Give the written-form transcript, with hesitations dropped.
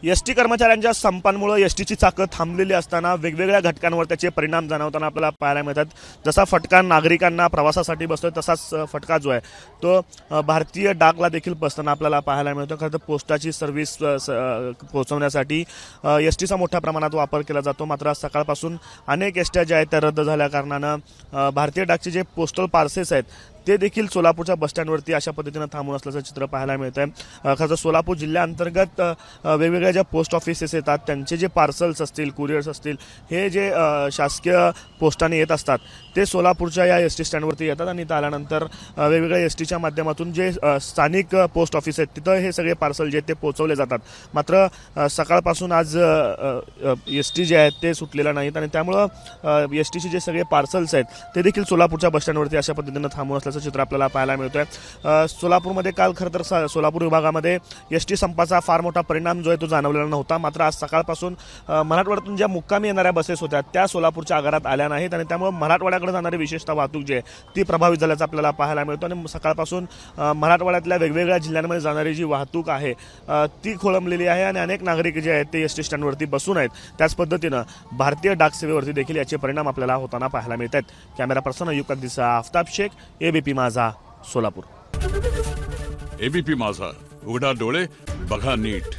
ST कर्मचाऱ्यांच्या संपांमुळे एसटीची चाकं थांबलेली असताना वेगवेगळ्या घटकांवर त्याचे परिणाम जाणवताना आपल्याला पाहायला मिळतात। जसा फटका नागरिकांना प्रवासासाठी बसतोय तसाच फटका जो आहे तो भारतीय डाकला देखील बसताना आपल्याला पाहायला मिळतो। खरं तर पोस्टाची सर्व्हिस पोहोचवण्यासाठी एसटीचा मोठ्या प्रमाणात वापर केला जातो, मात्र सकाळपासून अनेक एसट्या ज्या आहेत त्या रद्द झाल्या कारणानं भारतीय डाकचे जे पोस्टल पार्सेस आहेत ते देखील सोलापूरच्या बसस्टँडवरती अशा पद्धतीनं थांबून असल्याचं चित्र पाहायला मिळत आहे। खरं तर सोलापूर जिल्ह्याअंतर्गत वेगवेगळ्या ज्या पोस्ट ऑफिसेस येतात त्यांचे जे पार्सल्स असतील, कुरिअर्स असतील, हे जे शासकीय पोस्टाने येत असतात ते सोलापूरच्या या एस टी स्टँडवरती येतात आणि आल्यानंतर वेगवेगळ्या एस टीच्या माध्यमातून जे स्थानिक पोस्ट ऑफिस आहेत तिथं हे सगळे पार्सल जे ते पोहोचवले जातात। मात्र सकाळपासून आज एस टी जे आहेत ते सुटलेलं नाहीत आणि त्यामुळं एस टीचे जे सगळे पार्सल्स आहेत ते देखील सोलापूरच्या बसस्टँडवरती अशा पद्धतीनं थांबून असल्याचं चित्र आपल्याला पाहायला मिळतोय। सोलापूरमध्ये काल खरं तर सोलापूर विभागामध्ये एस टी संपाचा फार मोठा परिणाम जो आहे तो जाणवलेला नव्हता, मात्र आज सकाळपासून मराठवाड्यातून ज्या मुक्कामी येणाऱ्या बसेस होत्या त्या सोलापूरच्या आगारात आल्या नाहीत आणि त्यामुळे मराठवाड्याकडे जाणारी विशेषतः वाहतूक जी आहे ती प्रभावित झाल्याचं आपल्याला पाहायला मिळतं आणि सकाळपासून मराठवाड्यातल्या वेगवेगळ्या जिल्ह्यांमध्ये जाणारी जी वाहतूक आहे ती खोळंबलेली आहे आणि अनेक नागरिक जे आहेत ते एस टी स्टँडवरती बसून आहेत। त्याच पद्धतीनं भारतीय डाक सेवेवरती देखील याचे परिणाम आपल्याला होताना पाहायला मिळत आहेत। कॅमेरा पर्सन अय्यूब कद्दीसा, आफ्ताब शेख, एबीपी माझा, सोलापूर। एबीपी माझा, उघडा डोळे बघा नीट।